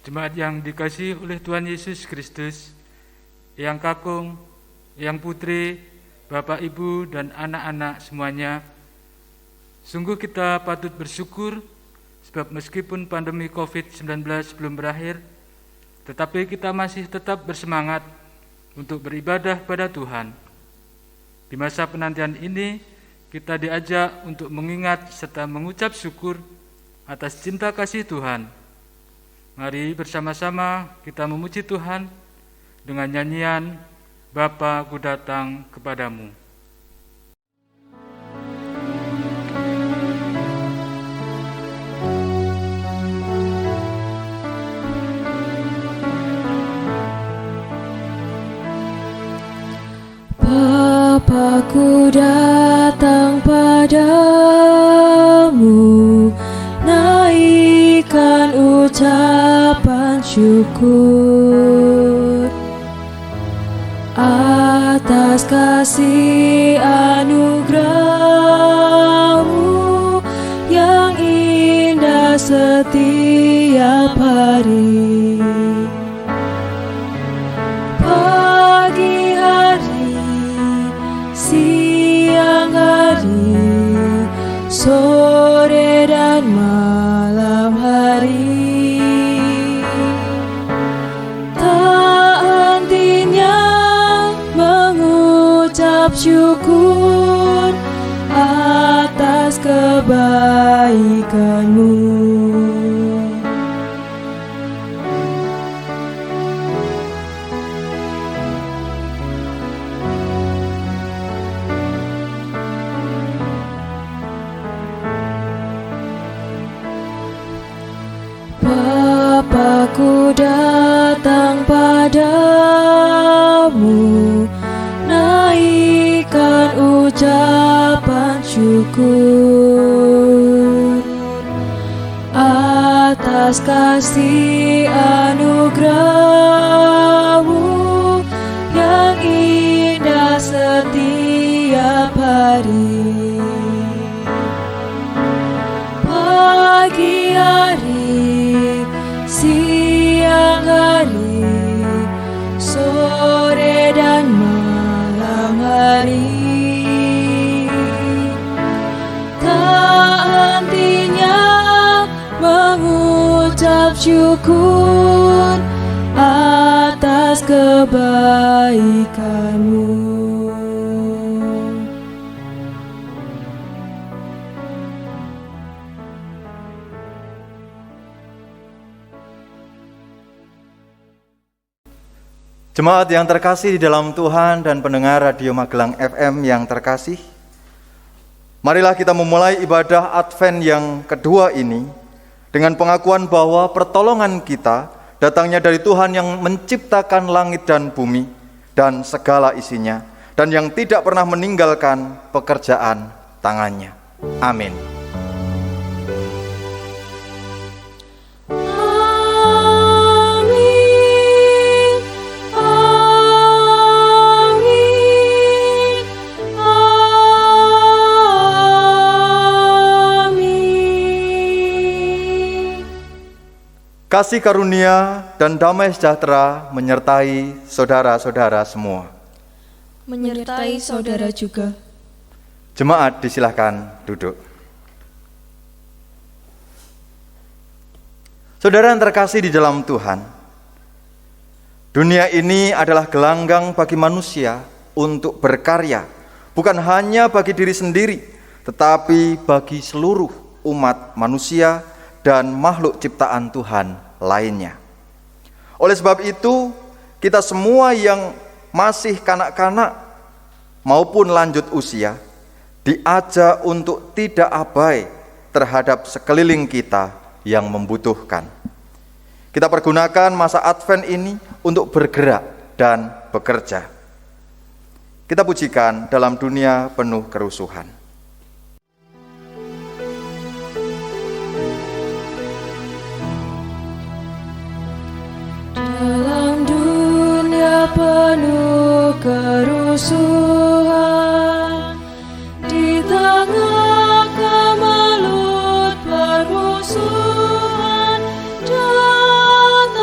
Jemaat yang dikasihi oleh Tuhan Yesus Kristus, Eyang Kakung, Eyang Putri, Bapak Ibu dan anak-anak semuanya, sungguh kita patut bersyukur sebab meskipun pandemi COVID-19 belum berakhir, tetapi kita masih tetap bersemangat untuk beribadah pada Tuhan. Di masa penantian ini, kita diajak untuk mengingat serta mengucap syukur atas cinta kasih Tuhan. Mari bersama-sama kita memuji Tuhan dengan nyanyian Bapa, Ku Datang Kepadamu. Bapa, ku datang padamu, naikkan ucapan syukur atas kasih anugerah-Mu yang indah setiap hari. Pagi hari, siang hari, sore dan malam hari, tak hentinya mengucap syukur atas kebaikan-Mu. Bapa, ku datang padamu, naikkan ucapan syukur atas kasih anugerah-Mu yang indah setiap hari. Pagi hari, siang hari, sore dan malam hari, tak hentinya mengucap syukur atas kebaikan-Mu. Jemaat yang terkasih di dalam Tuhan dan pendengar Radio Magelang FM yang terkasih, marilah kita memulai ibadah Advent yang kedua ini dengan pengakuan bahwa pertolongan kita datangnya dari Tuhan yang menciptakan langit dan bumi dan segala isinya, dan yang tidak pernah meninggalkan pekerjaan tangannya. Amin. Kasih karunia dan damai sejahtera menyertai saudara-saudara semua. Menyertai saudara juga. Jemaat disilahkan duduk. Saudara yang terkasih di dalam Tuhan, dunia ini adalah gelanggang bagi manusia untuk berkarya, bukan hanya bagi diri sendiri, tetapi bagi seluruh umat manusia dan makhluk ciptaan Tuhan lainnya. Oleh sebab itu, kita semua yang masih kanak-kanak maupun lanjut usia diajak untuk tidak abai terhadap sekeliling kita yang membutuhkan. Kita pergunakan masa Advent ini untuk bergerak dan bekerja. Kita pujikan dalam dunia penuh kerusuhan. Dalam dunia penuh kerusuhan, di tengah kemelut permusuhan, datang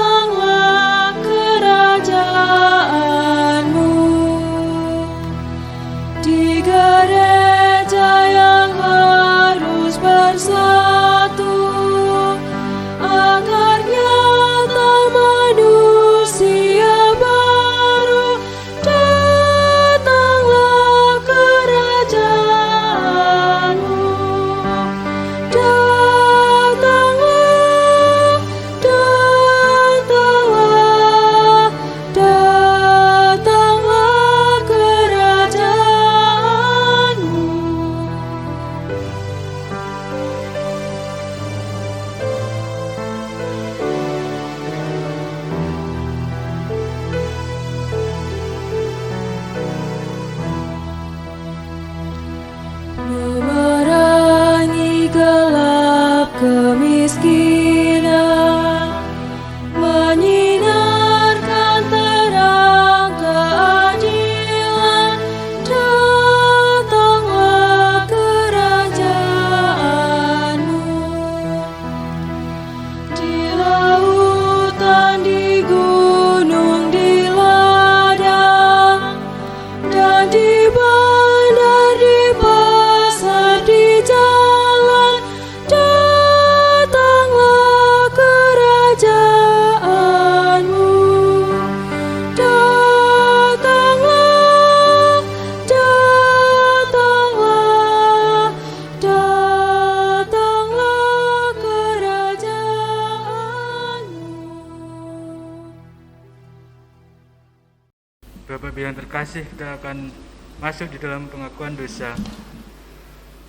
Bapak-Ibu yang terkasih, kita akan masuk di dalam pengakuan dosa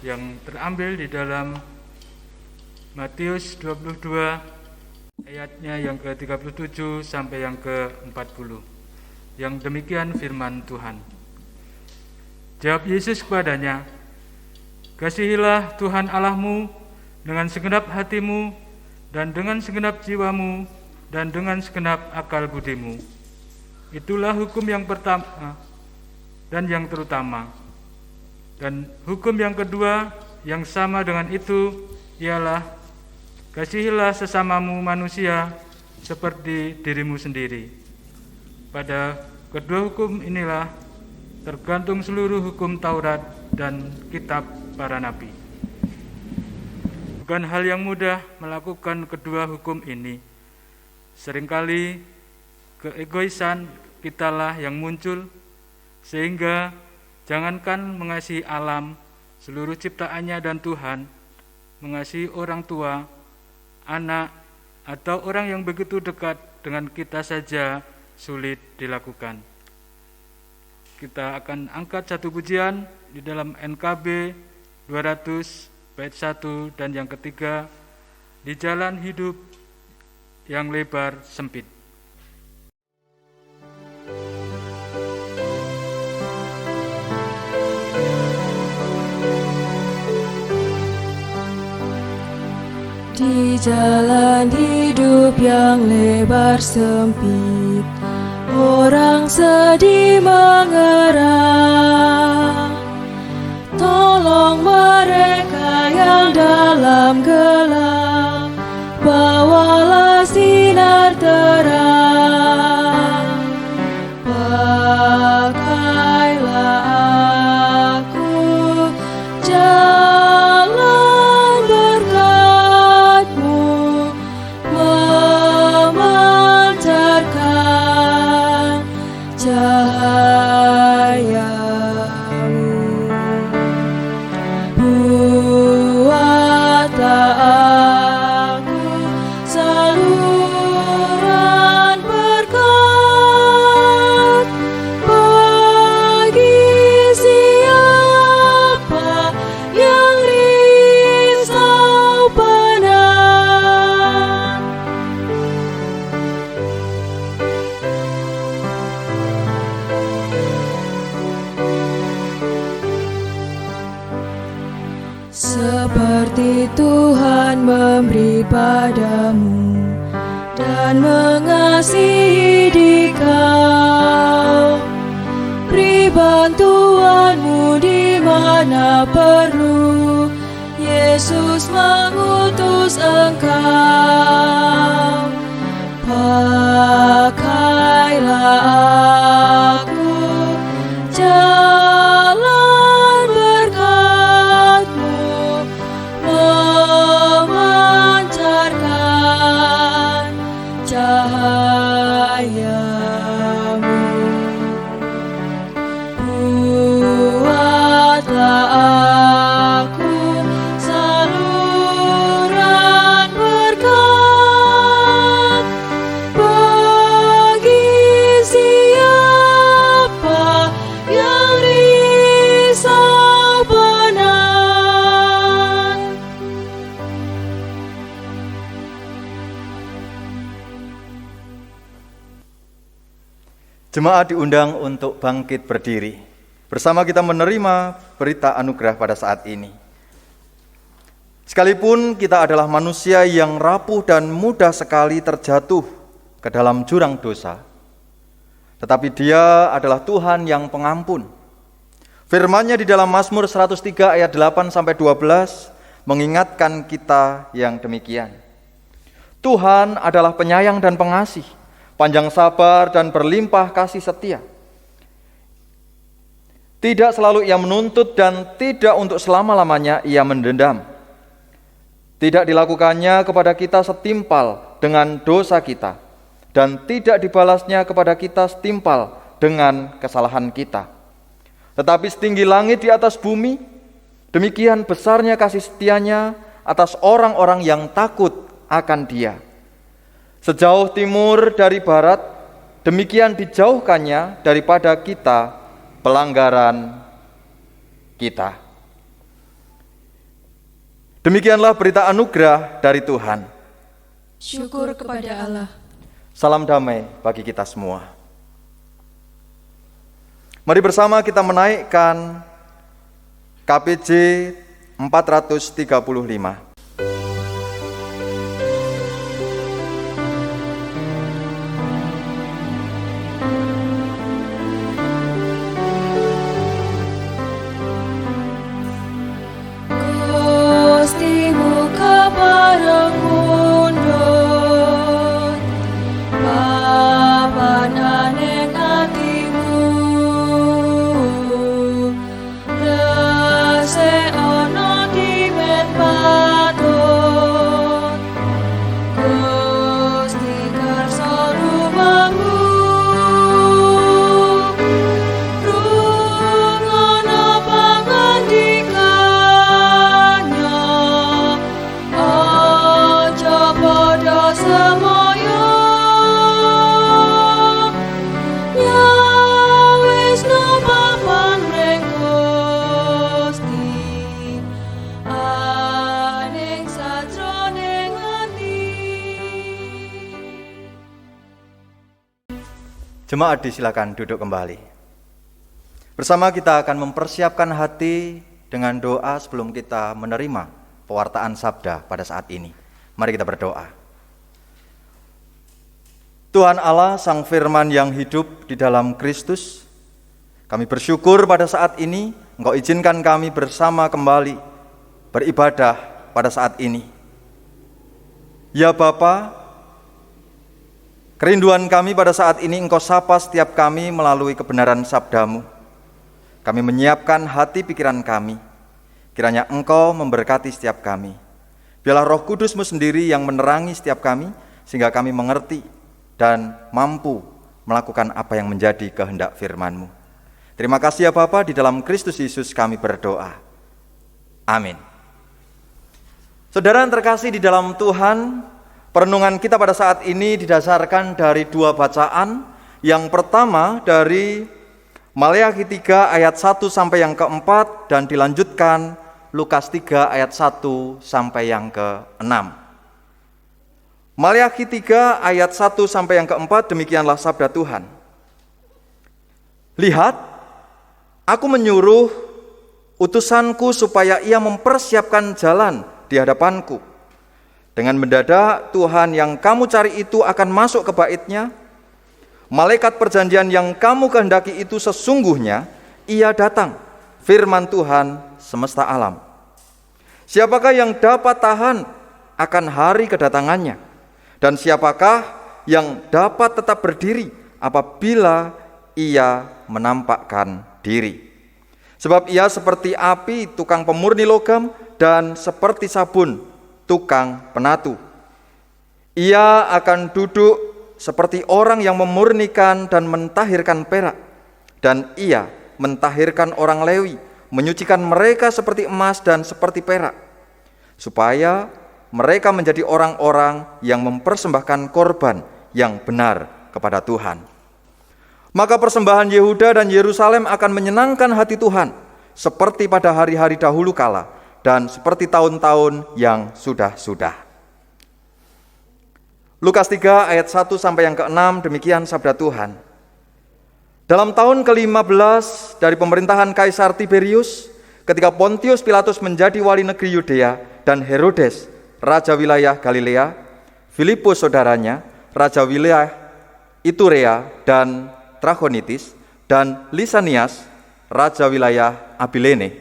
yang terambil di dalam Matius 22 ayatnya yang ke-37 sampai yang ke-40. Yang demikian firman Tuhan. Jawab Yesus kepadanya, "Kasihilah Tuhan Allahmu dengan segenap hatimu dan dengan segenap jiwamu dan dengan segenap akal budimu. Itulah hukum yang pertama dan yang terutama. Dan hukum yang kedua yang sama dengan itu ialah kasihilah sesamamu manusia seperti dirimu sendiri. Pada kedua hukum inilah tergantung seluruh hukum Taurat dan kitab para nabi." Bukan hal yang mudah melakukan kedua hukum ini. Seringkali keegoisan kitalah yang muncul, sehingga jangankan mengasihi alam, seluruh ciptaannya dan Tuhan, mengasihi orang tua, anak, atau orang yang begitu dekat dengan kita saja sulit dilakukan. Kita akan angkat satu pujian di dalam NKB 200 bait 1 dan yang ketiga, di jalan hidup yang lebar sempit. Di jalan hidup yang lebar sempit, orang sedih mengerang. Tolong mereka yang dalam gelap, bawalah sinar terang. Pakailah aku jalan berkat-Mu, memancarkan cahaya-Mu. Buatlah aku saluran berkat bagi siapa yang risau benar. Seperti Tuhan memberi padamu dan mengasihi dikau, beri bantuanmu di mana perlu. Yesus mengutus engkau. Pakailah aku jalan berkat-Mu, memancarkan cahaya-Mu. Buatlah aku saluran berkat bagi siapa yang risau benar. Jemaat diundang untuk bangkit berdiri. Bersama kita menerima berita anugerah pada saat ini. Sekalipun kita adalah manusia yang rapuh dan mudah sekali terjatuh ke dalam jurang dosa, tetapi Dia adalah Tuhan yang pengampun. Firman-Nya di dalam Mazmur 103 ayat 8-12 mengingatkan kita yang demikian. Tuhan adalah penyayang dan pengasih, panjang sabar dan berlimpah kasih setia. Tidak selalu Ia menuntut dan tidak untuk selama-lamanya Ia mendendam. Tidak dilakukannya kepada kita setimpal dengan dosa kita, dan tidak dibalasnya kepada kita setimpal dengan kesalahan kita. Tetapi setinggi langit di atas bumi, demikian besarnya kasih setianya atas orang-orang yang takut akan Dia. Sejauh timur dari barat, demikian dijauhkannya daripada kita pelanggaran kita. Demikianlah berita anugerah dari Tuhan. Syukur kepada Allah. Salam damai bagi kita semua. Mari bersama kita menaikkan KPJ 435. Jemaat disilakan duduk kembali. Bersama kita akan mempersiapkan hati dengan doa sebelum kita menerima pewartaan sabda pada saat ini. Mari kita berdoa. Tuhan Allah, Sang Firman yang hidup di dalam Kristus, kami bersyukur pada saat ini Engkau izinkan kami bersama kembali beribadah pada saat ini. Ya Bapa, kerinduan kami pada saat ini Engkau sapa setiap kami melalui kebenaran sabdamu. Kami menyiapkan hati pikiran kami. Kiranya Engkau memberkati setiap kami. Biarlah Roh Kudus-Mu sendiri yang menerangi setiap kami, sehingga kami mengerti dan mampu melakukan apa yang menjadi kehendak firman-Mu. Terima kasih ya Bapa, di dalam Kristus Yesus kami berdoa. Amin. Saudara yang terkasih di dalam Tuhan, perenungan kita pada saat ini didasarkan dari dua bacaan. Yang pertama dari Maleakhi 3 ayat 1 sampai yang keempat, dan dilanjutkan Lukas 3 ayat 1 sampai yang ke-6. Maleakhi 3 ayat 1 sampai yang keempat, demikianlah sabda Tuhan. Lihat, aku menyuruh utusanku supaya ia mempersiapkan jalan di hadapanku. Dengan mendadak Tuhan yang kamu cari itu akan masuk ke bait-Nya. Malaikat perjanjian yang kamu kehendaki itu sesungguhnya ia datang, firman Tuhan semesta alam. Siapakah yang dapat tahan akan hari kedatangannya? Dan siapakah yang dapat tetap berdiri apabila ia menampakkan diri? Sebab ia seperti api tukang pemurni logam dan seperti sabun tukang penatu. Ia akan duduk seperti orang yang memurnikan dan mentahirkan perak, dan ia mentahirkan orang Lewi, menyucikan mereka seperti emas dan seperti perak, supaya mereka menjadi orang-orang yang mempersembahkan korban yang benar kepada Tuhan. Maka persembahan Yehuda dan Yerusalem akan menyenangkan hati Tuhan, seperti pada hari-hari dahulu kala, dan seperti tahun-tahun yang sudah-sudah. Lukas 3 ayat 1 sampai yang ke-6, demikian sabda Tuhan. Dalam tahun ke-15 dari pemerintahan Kaisar Tiberius, ketika Pontius Pilatus menjadi wali negeri Yudea, dan Herodes, raja wilayah Galilea, Filipus saudaranya, raja wilayah Iturea dan Trachonitis, dan Lisanias, raja wilayah Abilene.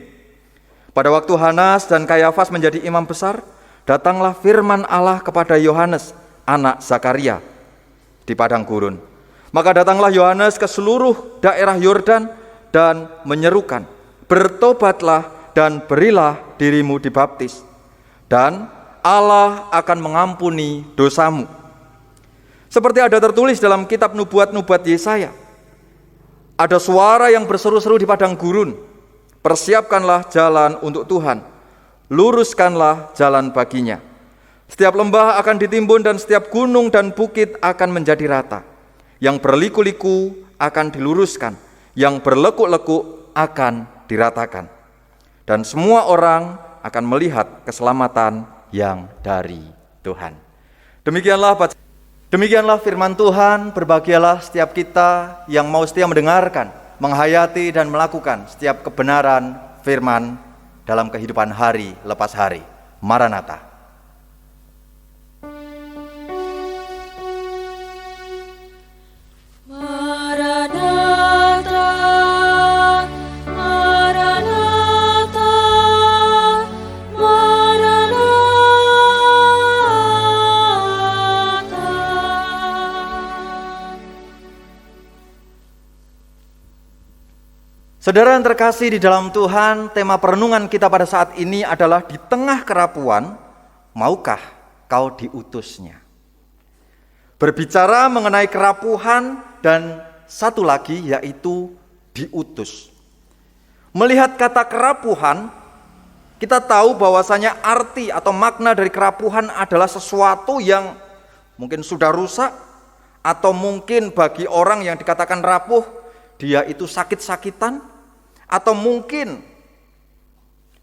Pada waktu Hanas dan Kayafas menjadi imam besar, datanglah firman Allah kepada Yohanes, anak Zakaria, di padang gurun. Maka datanglah Yohanes ke seluruh daerah Yordan dan menyerukan, bertobatlah dan berilah dirimu dibaptis, dan Allah akan mengampuni dosamu. Seperti ada tertulis dalam kitab nubuat-nubuat Yesaya, ada suara yang berseru-seru di padang gurun, persiapkanlah jalan untuk Tuhan, luruskanlah jalan baginya. Setiap lembah akan ditimbun dan setiap gunung dan bukit akan menjadi rata. Yang berliku-liku akan diluruskan, yang berlekuk-lekuk akan diratakan. Dan semua orang akan melihat keselamatan yang dari Tuhan. Demikianlah firman Tuhan. Berbahagialah setiap kita yang mau setia mendengarkan, menghayati dan melakukan setiap kebenaran firman dalam kehidupan hari lepas hari. Maranatha. Saudara yang terkasih di dalam Tuhan, tema perenungan kita pada saat ini adalah di tengah kerapuan, maukah kau diutusnya? Berbicara mengenai kerapuhan dan satu lagi yaitu diutus. Melihat kata kerapuhan, kita tahu bahwasanya arti atau makna dari kerapuhan adalah sesuatu yang mungkin sudah rusak, atau mungkin bagi orang yang dikatakan rapuh, dia itu sakit-sakitan, atau mungkin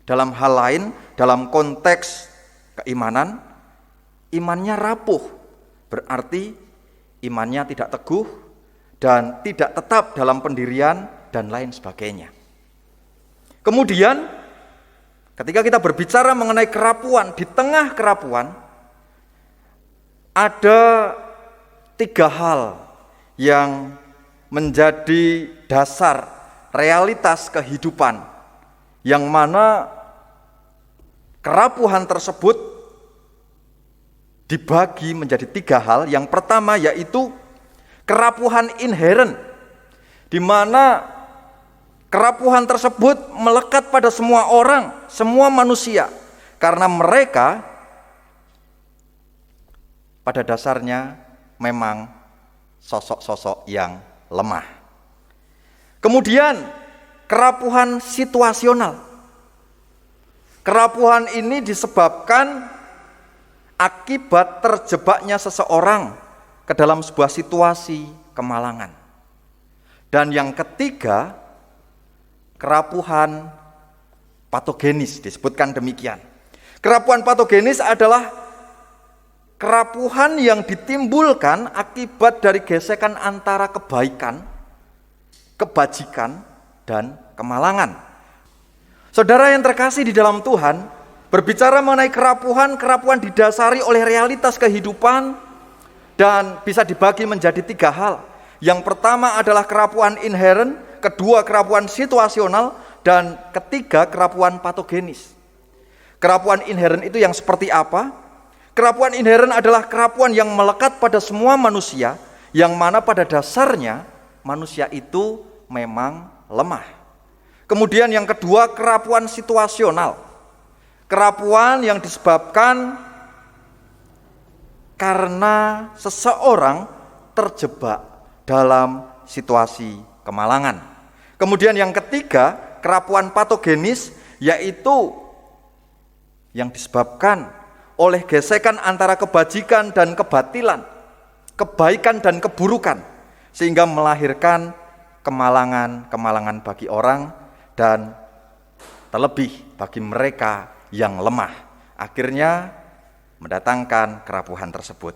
dalam hal lain, dalam konteks keimanan, imannya rapuh, berarti imannya tidak teguh dan tidak tetap dalam pendirian dan lain sebagainya. Kemudian ketika kita berbicara mengenai kerapuan, di tengah kerapuan ada 3 hal yang menjadi dasar realitas kehidupan, yang mana kerapuhan tersebut dibagi menjadi 3 hal. Yang pertama yaitu kerapuhan inheren, di mana kerapuhan tersebut melekat pada semua orang, semua manusia, karena mereka pada dasarnya memang sosok-sosok yang lemah. Kemudian kerapuhan situasional. Kerapuhan ini disebabkan akibat terjebaknya seseorang ke dalam sebuah situasi kemalangan. Dan yang ketiga, kerapuhan patogenis, disebutkan demikian. Kerapuhan patogenis adalah kerapuhan yang ditimbulkan akibat dari gesekan antara kebaikan, kebajikan, dan kemalangan. Saudara yang terkasih di dalam Tuhan, berbicara mengenai kerapuhan didasari oleh realitas kehidupan dan bisa dibagi menjadi 3 hal. Yang pertama adalah kerapuhan inheren, kedua kerapuhan situasional, dan ketiga kerapuhan patogenis. Kerapuhan inheren itu yang seperti apa? Kerapuhan inheren adalah kerapuhan yang melekat pada semua manusia, yang mana pada dasarnya manusia itu memang lemah. Kemudian yang kedua, kerapuhan situasional. Kerapuhan yang disebabkan karena seseorang terjebak dalam situasi kemalangan. Kemudian yang ketiga, kerapuhan patogenis, yaitu yang disebabkan oleh gesekan antara kebajikan dan kebatilan, kebaikan dan keburukan, sehingga melahirkan kemalangan bagi orang dan terlebih bagi mereka yang lemah. Akhirnya mendatangkan kerapuhan tersebut.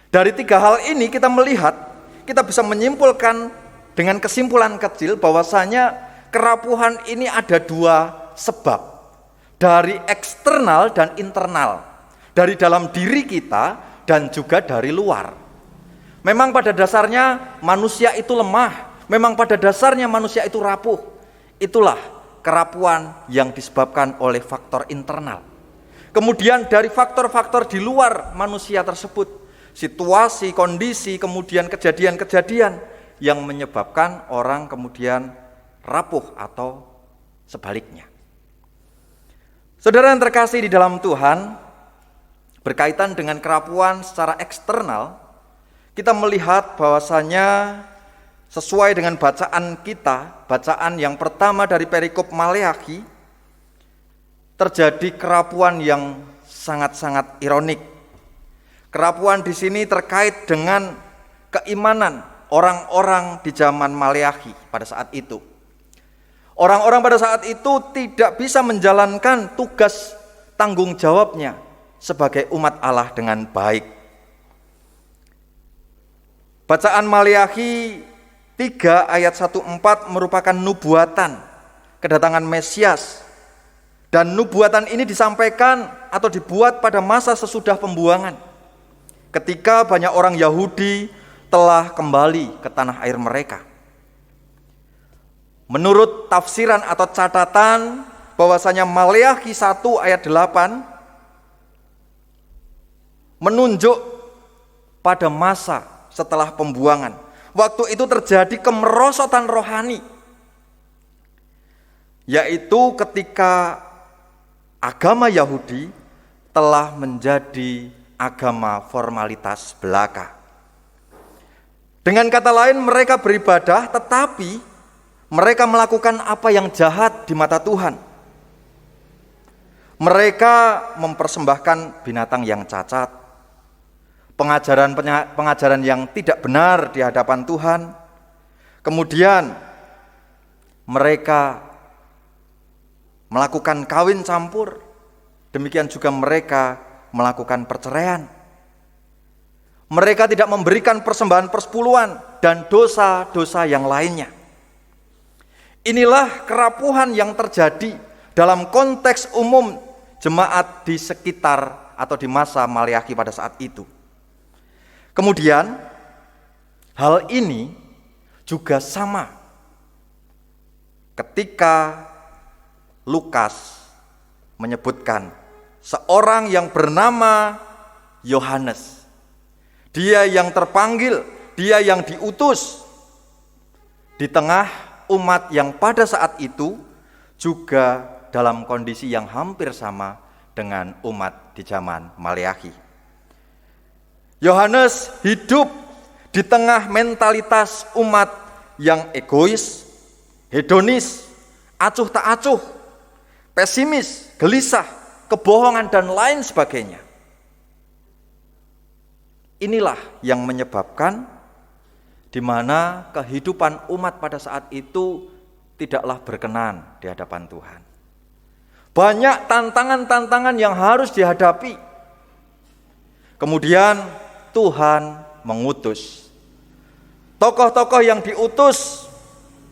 Dari 3 hal ini kita melihat, kita bisa menyimpulkan dengan kesimpulan kecil bahwasanya kerapuhan ini ada 2 sebab. Dari eksternal dan internal. Dari dalam diri kita dan juga dari luar. Memang pada dasarnya manusia itu lemah. Memang pada dasarnya manusia itu rapuh. Itulah kerapuhan yang disebabkan oleh faktor internal. Kemudian dari faktor-faktor di luar manusia tersebut, situasi, kondisi, kemudian kejadian-kejadian yang menyebabkan orang kemudian rapuh atau sebaliknya. Saudara yang terkasih di dalam Tuhan, berkaitan dengan kerapuhan secara eksternal, kita melihat bahwasanya sesuai dengan bacaan kita, bacaan yang pertama dari perikop Maleakhi, terjadi kerapuhan yang sangat-sangat ironik. Kerapuhan di sini terkait dengan keimanan orang-orang di zaman Maleakhi pada saat itu. Orang-orang pada saat itu tidak bisa menjalankan tugas tanggung jawabnya sebagai umat Allah dengan baik. Bacaan Maleakhi 3 ayat 1-4 merupakan nubuatan kedatangan Mesias. Dan nubuatan ini disampaikan atau dibuat pada masa sesudah pembuangan, ketika banyak orang Yahudi telah kembali ke tanah air mereka. Menurut tafsiran atau catatan bahwasanya Maleakhi 1 ayat 8 menunjuk pada masa setelah pembuangan. Waktu itu terjadi kemerosotan rohani, yaitu ketika agama Yahudi telah menjadi agama formalitas belaka. Dengan kata lain, mereka beribadah tetapi mereka melakukan apa yang jahat di mata Tuhan. Mereka mempersembahkan binatang yang cacat, pengajaran yang tidak benar di hadapan Tuhan. Kemudian mereka melakukan kawin campur, demikian juga mereka melakukan perceraian. Mereka tidak memberikan persembahan persepuluhan dan dosa-dosa yang lainnya. Inilah kerapuhan yang terjadi dalam konteks umum jemaat di sekitar atau di masa Maleakhi pada saat itu. Kemudian hal ini juga sama ketika Lukas menyebutkan seorang yang bernama Yohanes. Dia yang terpanggil, dia yang diutus di tengah umat yang pada saat itu juga dalam kondisi yang hampir sama dengan umat di zaman Maleakhi. Yohanes hidup di tengah mentalitas umat yang egois, hedonis, acuh tak acuh, pesimis, gelisah, kebohongan dan lain sebagainya. Inilah yang menyebabkan di mana kehidupan umat pada saat itu tidaklah berkenan di hadapan Tuhan. Banyak tantangan-tantangan yang harus dihadapi. Kemudian Tuhan mengutus tokoh-tokoh yang diutus.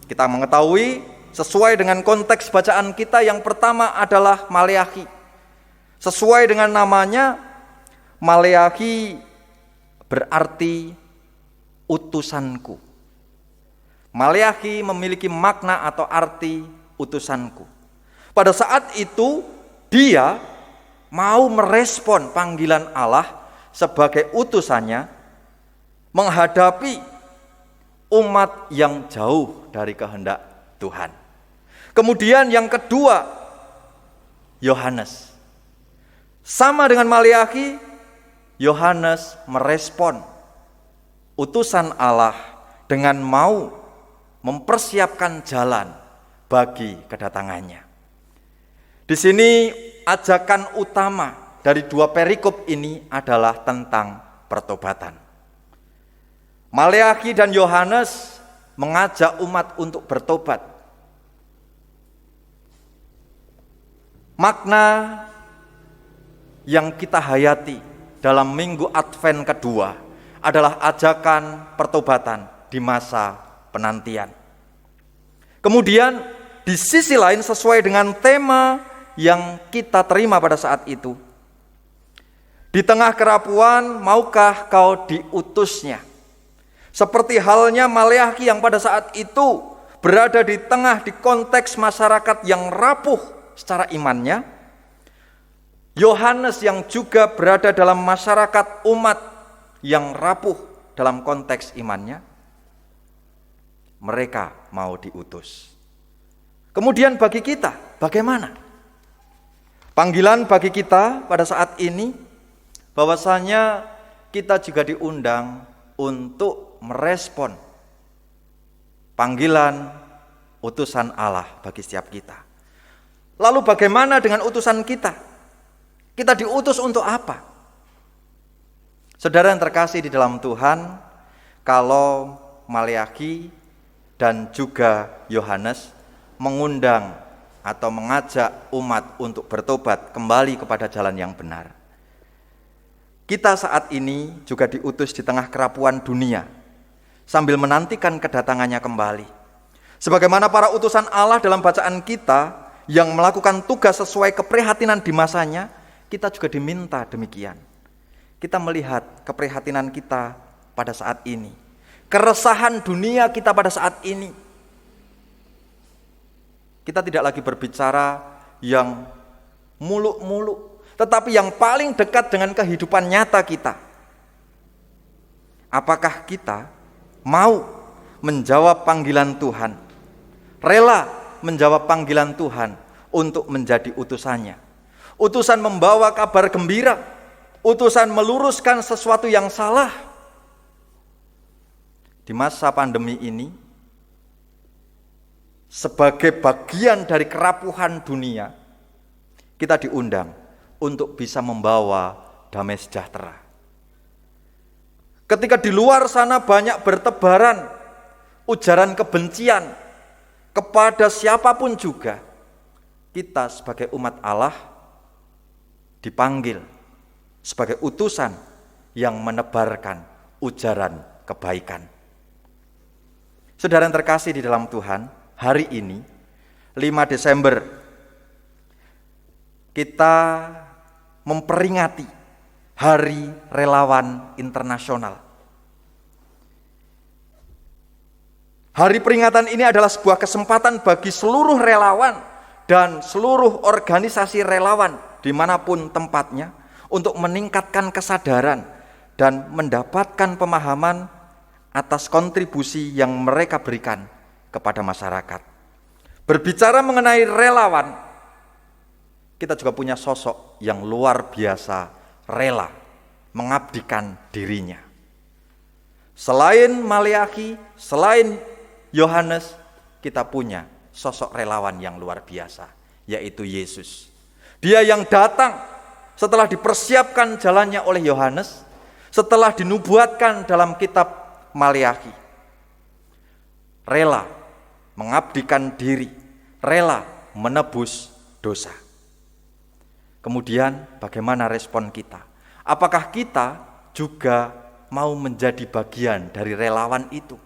Kita mengetahui sesuai dengan konteks bacaan kita, yang pertama adalah Maleakhi. Sesuai dengan namanya, Maleakhi berarti utusanku. Maleakhi memiliki makna atau arti utusanku. Pada saat itu dia mau merespon panggilan Allah sebagai utusannya menghadapi umat yang jauh dari kehendak Tuhan. Kemudian yang kedua, Yohanes. Sama dengan Maleakhi, Yohanes merespon utusan Allah dengan mau mempersiapkan jalan bagi kedatangannya. Di sini ajakan utama dari dua perikop ini adalah tentang pertobatan. Maleakhi dan Yohanes mengajak umat untuk bertobat. Makna yang kita hayati dalam minggu Advent kedua adalah ajakan pertobatan di masa penantian. Kemudian di sisi lain, sesuai dengan tema yang kita terima pada saat itu, di tengah kerapuan maukah kau diutusnya? Seperti halnya Maleakhi yang pada saat itu berada di tengah di konteks masyarakat yang rapuh secara imannya, Yohanes yang juga berada dalam masyarakat umat yang rapuh dalam konteks imannya, mereka mau diutus. Kemudian bagi kita, bagaimana? Panggilan bagi kita pada saat ini, bahwasanya kita juga diundang untuk merespon panggilan utusan Allah bagi setiap kita. Lalu bagaimana dengan utusan kita? Kita diutus untuk apa? Saudara yang terkasih di dalam Tuhan, kalau Maleakhi dan juga Yohanes mengundang atau mengajak umat untuk bertobat kembali kepada jalan yang benar. Kita saat ini juga diutus di tengah kerapuan dunia, sambil menantikan kedatangannya kembali. Sebagaimana para utusan Allah dalam bacaan kita yang melakukan tugas sesuai keprihatinan di masanya, kita juga diminta demikian. Kita melihat keprihatinan kita pada saat ini, keresahan dunia kita pada saat ini. Kita tidak lagi berbicara yang muluk-muluk, tetapi yang paling dekat dengan kehidupan nyata kita. Apakah kita mau menjawab panggilan Tuhan, rela menjawab panggilan Tuhan untuk menjadi utusannya? Utusan membawa kabar gembira, utusan meluruskan sesuatu yang salah. Di masa pandemi ini, sebagai bagian dari kerapuhan dunia, kita diundang untuk bisa membawa damai sejahtera. Ketika di luar sana banyak bertebaran ujaran kebencian kepada siapapun juga, kita sebagai umat Allah dipanggil sebagai utusan yang menebarkan ujaran kebaikan. Saudara yang terkasih di dalam Tuhan, hari ini 5 Desember kita memperingati Hari Relawan Internasional. Hari peringatan ini adalah sebuah kesempatan bagi seluruh relawan dan seluruh organisasi relawan dimanapun tempatnya untuk meningkatkan kesadaran dan mendapatkan pemahaman atas kontribusi yang mereka berikan kepada masyarakat. Berbicara mengenai relawan, kita juga punya sosok yang luar biasa rela mengabdikan dirinya. Selain Maleakhi, selain Yohanes, kita punya sosok relawan yang luar biasa, yaitu Yesus. Dia yang datang setelah dipersiapkan jalannya oleh Yohanes, setelah dinubuatkan dalam kitab Maleakhi. Rela mengabdikan diri, rela menebus dosa. Kemudian bagaimana respon kita? Apakah kita juga mau menjadi bagian dari relawan itu?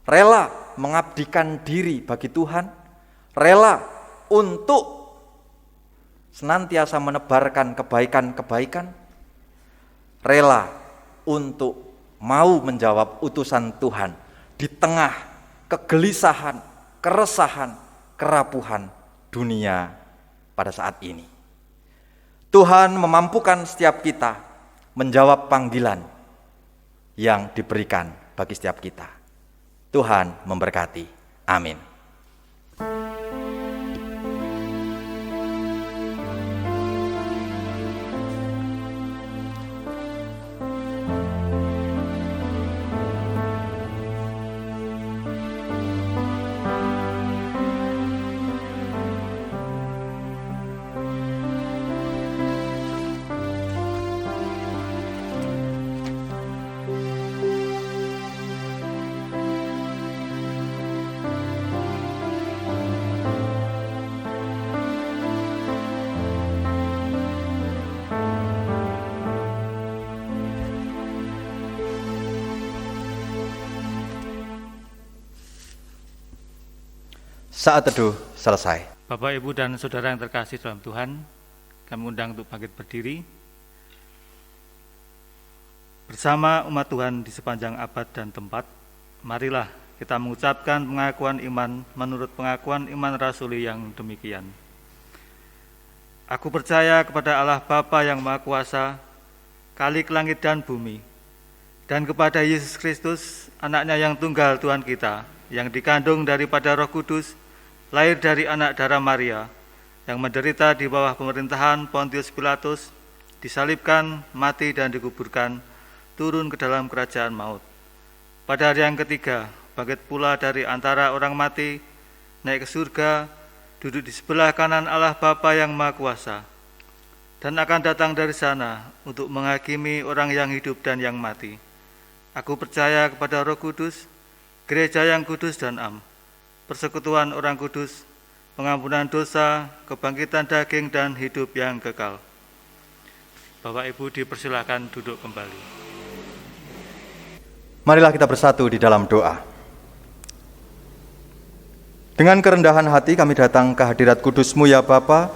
Rela mengabdikan diri bagi Tuhan, rela untuk senantiasa menebarkan kebaikan-kebaikan, rela untuk mau menjawab utusan Tuhan di tengah kegelisahan, keresahan, kerapuhan dunia pada saat ini. Tuhan memampukan setiap kita menjawab panggilan yang diberikan bagi setiap kita. Tuhan memberkati. Amin. Saat teduh selesai. Bapak, Ibu, dan Saudara yang terkasih dalam Tuhan, kami undang untuk bangkit berdiri. Bersama umat Tuhan di sepanjang abad dan tempat, marilah kita mengucapkan pengakuan iman menurut pengakuan iman rasuli yang demikian. Aku percaya kepada Allah Bapa yang Maha Kuasa, Khalik langit dan bumi, dan kepada Yesus Kristus, anaknya yang tunggal Tuhan kita, yang dikandung daripada Roh Kudus, lahir dari anak darah Maria, yang menderita di bawah pemerintahan Pontius Pilatus, disalibkan, mati dan dikuburkan, turun ke dalam kerajaan maut. Pada hari yang ketiga, bangkit pula dari antara orang mati, naik ke surga, duduk di sebelah kanan Allah Bapa yang Maha Kuasa, dan akan datang dari sana untuk menghakimi orang yang hidup dan yang mati. Aku percaya kepada Roh Kudus, gereja yang kudus dan am, persekutuan orang kudus, pengampunan dosa, kebangkitan daging dan hidup yang kekal. Bapak Ibu dipersilakan duduk kembali. Marilah kita bersatu di dalam doa. Dengan kerendahan hati kami datang ke hadirat kudus-Mu ya Bapa,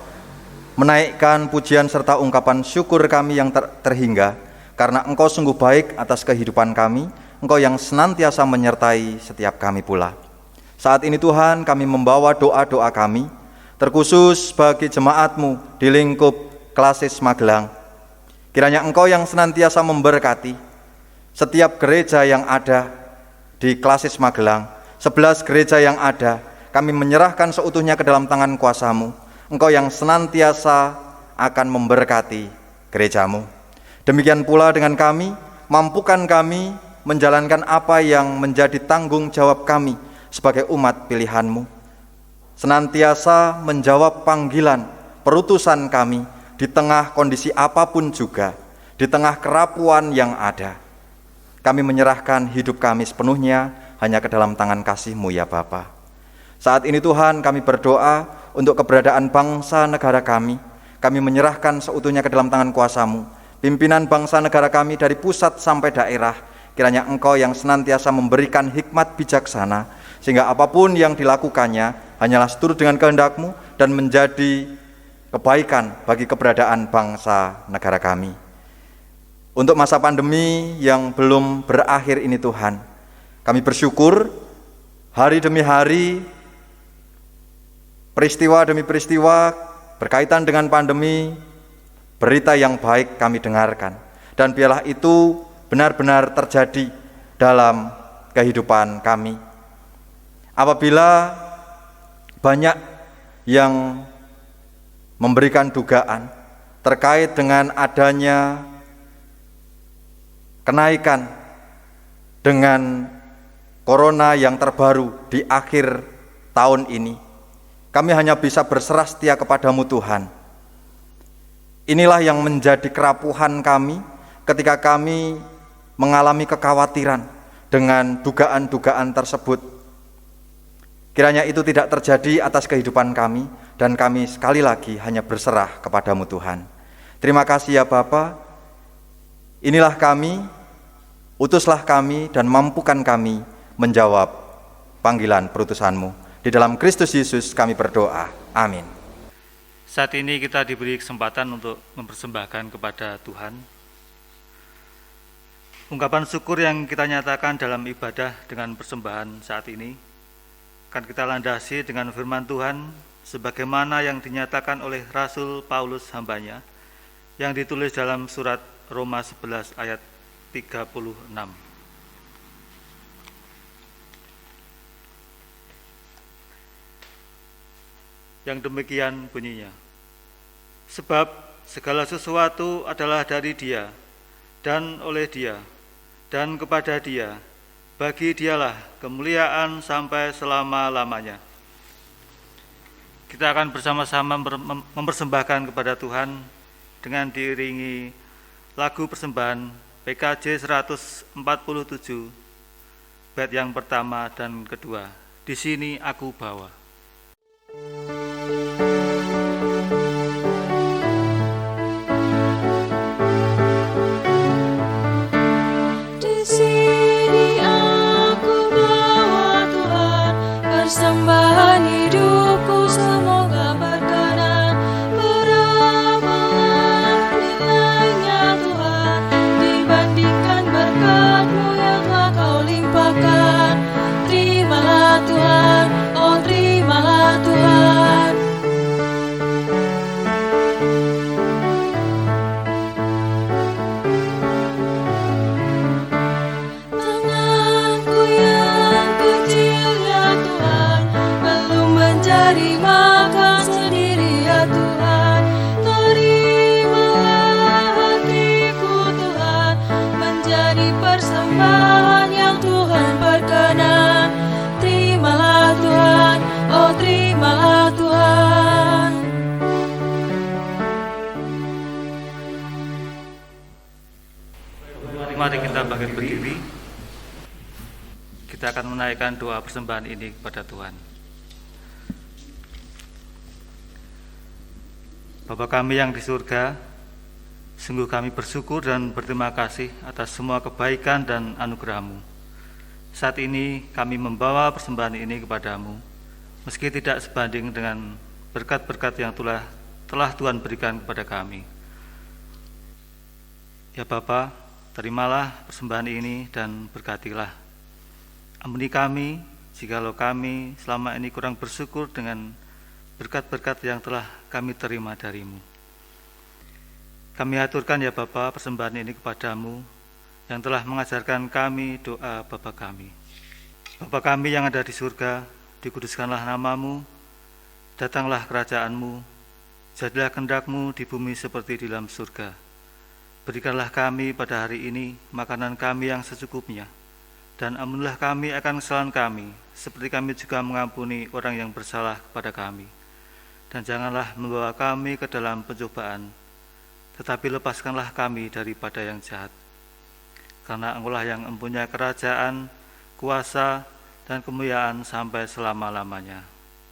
menaikkan pujian serta ungkapan syukur kami yang terhingga, karena Engkau sungguh baik atas kehidupan kami, Engkau yang senantiasa menyertai setiap kami pula. Saat ini Tuhan, kami membawa doa-doa kami, terkhusus bagi jemaat-Mu di lingkup Klasis Magelang. Kiranya Engkau yang senantiasa memberkati setiap gereja yang ada di Klasis Magelang, 11 gereja yang ada, kami menyerahkan seutuhnya ke dalam tangan kuasa-Mu. Engkau yang senantiasa akan memberkati gereja-Mu. Demikian pula dengan kami, mampukan kami menjalankan apa yang menjadi tanggung jawab kami sebagai umat pilihan-Mu. Senantiasa menjawab panggilan, perutusan kami di tengah kondisi apapun juga, di tengah kerapuan yang ada. Kami menyerahkan hidup kami sepenuhnya hanya ke dalam tangan kasih-Mu ya Bapa. Saat ini Tuhan, kami berdoa untuk keberadaan bangsa negara kami. Kami menyerahkan seutuhnya ke dalam tangan kuasa-Mu. Pimpinan bangsa negara kami dari pusat sampai daerah, kiranya Engkau yang senantiasa memberikan hikmat bijaksana, sehingga apapun yang dilakukannya hanyalah seturut dengan kehendak-Mu dan menjadi kebaikan bagi keberadaan bangsa negara kami. Untuk masa pandemi yang belum berakhir ini Tuhan, kami bersyukur hari demi hari, peristiwa demi peristiwa berkaitan dengan pandemi, berita yang baik kami dengarkan, dan biarlah itu benar-benar terjadi dalam kehidupan kami. Apabila banyak yang memberikan dugaan terkait dengan adanya kenaikan dengan corona yang terbaru di akhir tahun ini, kami hanya bisa berserah setia kepadamu Tuhan. Inilah yang menjadi kerapuhan kami ketika kami mengalami kekhawatiran dengan dugaan-dugaan tersebut. Kiranya itu tidak terjadi atas kehidupan kami, dan kami sekali lagi hanya berserah kepadamu Tuhan. Terima kasih ya Bapa. Inilah kami, utuslah kami dan mampukan kami menjawab panggilan perutusan-Mu. Di dalam Kristus Yesus kami berdoa. Amin. Saat ini kita diberi kesempatan untuk mempersembahkan kepada Tuhan ungkapan syukur yang kita nyatakan dalam ibadah dengan persembahan saat ini. Akan kita landasi dengan firman Tuhan sebagaimana yang dinyatakan oleh Rasul Paulus hambanya yang ditulis dalam surat Roma 11 ayat 36. Yang demikian bunyinya. Sebab segala sesuatu adalah dari Dia, dan oleh Dia, dan kepada Dia. Bagi Dialah kemuliaan sampai selama-lamanya. Kita akan bersama-sama mempersembahkan kepada Tuhan dengan diiringi lagu persembahan PKJ 147, bait yang pertama dan kedua. Di sini aku bawa. Persembahan hidupku semoga berkenan, berapapun nilainya Tuhan, dibandingkan berkat-Mu yang telah Kau limpahkan. Terimalah Tuhan, oh terimalah Tuhan. Tanganku yang kecil ya Tuhan, belum mencari makan sendiri ya Tuhan. Terimalah hatiku Tuhan, menjadi persembahan yang Tuhan berkenan. Terimalah Tuhan, oh terimalah Tuhan. Mari kita bangkit berdiri kita akan menaikkan doa persembahan ini kepada Tuhan. Bapa kami yang di surga, sungguh kami bersyukur dan berterima kasih atas semua kebaikan dan anugerah-Mu. Saat ini kami membawa persembahan ini kepadamu, meski tidak sebanding dengan berkat-berkat yang telah Tuhan berikan kepada kami. Ya Bapa, terimalah persembahan ini dan berkatilah. Ampuni kami jikalau kami selama ini kurang bersyukur dengan berkat-berkat yang telah kami terima dari-Mu. Kami aturkan ya Bapa persembahan ini kepadamu yang telah mengajarkan kami doa Bapa kami. Bapa kami yang ada di surga, dikuduskanlah nama-Mu, datanglah kerajaan-Mu, jadilah kehendak-Mu di bumi seperti di dalam surga. Berikanlah kami pada hari ini makanan kami yang secukupnya, dan ampunilah kami akan kesalahan kami, seperti kami juga mengampuni orang yang bersalah kepada kami. Dan janganlah membawa kami ke dalam pencobaan, tetapi lepaskanlah kami daripada yang jahat. Karena Engkau-lah yang mempunyai kerajaan, kuasa, dan kemuliaan sampai selama-lamanya.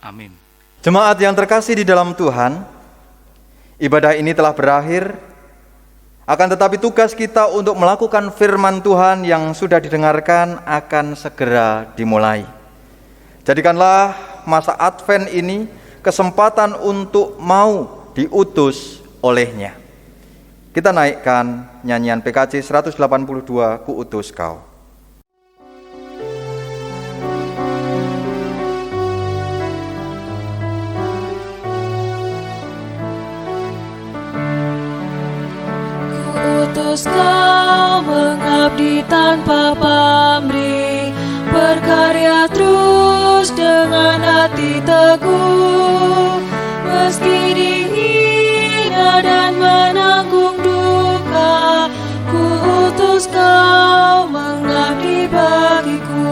Amin. Jemaat yang terkasih di dalam Tuhan, ibadah ini telah berakhir. Akan tetapi tugas kita untuk melakukan firman Tuhan yang sudah didengarkan akan segera dimulai. Jadikanlah masa Advent ini kesempatan untuk mau diutus olehnya. Kita naikkan nyanyian PKJ 182, Ku Utus Kau. Utus Kau mengabdi tanpa pamrih, berkarya terus dengan hati teguh, meski dihina dan menanggung duka. Ku utus Kau mengabdi bagiku.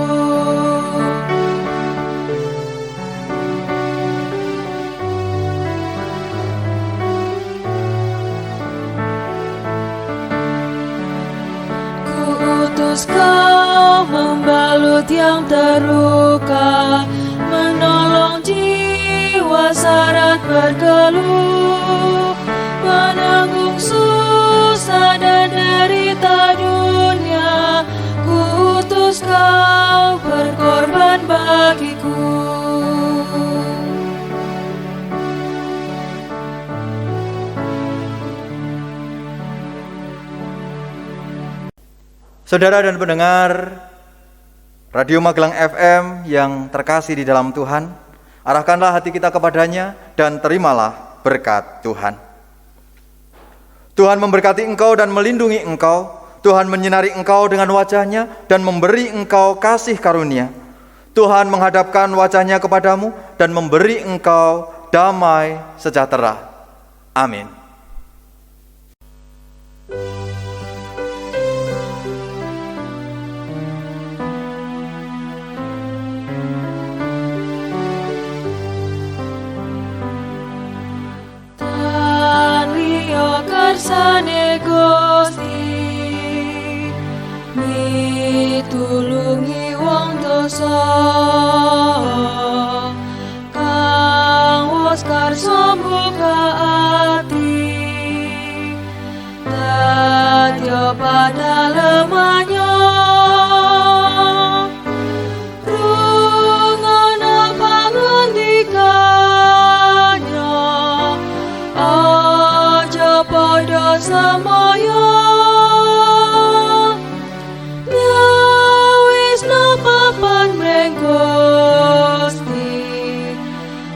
Kau membalut yang terluka, menolong jiwa syarat bergeluh, menanggung susah dan derita dunia. Ku utus Kau berkorban bagiku. Saudara dan pendengar Radio Magelang FM yang terkasih di dalam Tuhan, arahkanlah hati kita kepadanya dan terimalah berkat Tuhan. Tuhan memberkati engkau dan melindungi engkau. Tuhan menyinari engkau dengan wajah-Nya dan memberi engkau kasih karunia. Tuhan menghadapkan wajah-Nya kepadamu dan memberi engkau damai sejahtera. Amin. Kersane Gusti mitulungi wong dosa, kang wis karsa buka ati, dadya pada lemahnya. Rungono pangandikannya, podo samaya nyawisna papan mreng Gusti,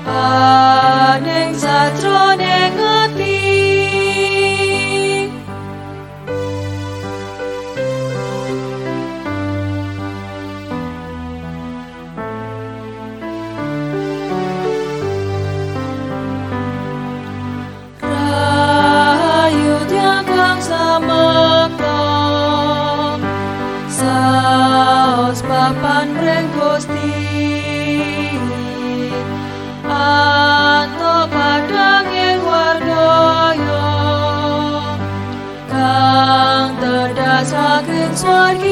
aning satrone ati. Papan mreng Gusti, anto padanging wardaya, kang tedhas saking swargi.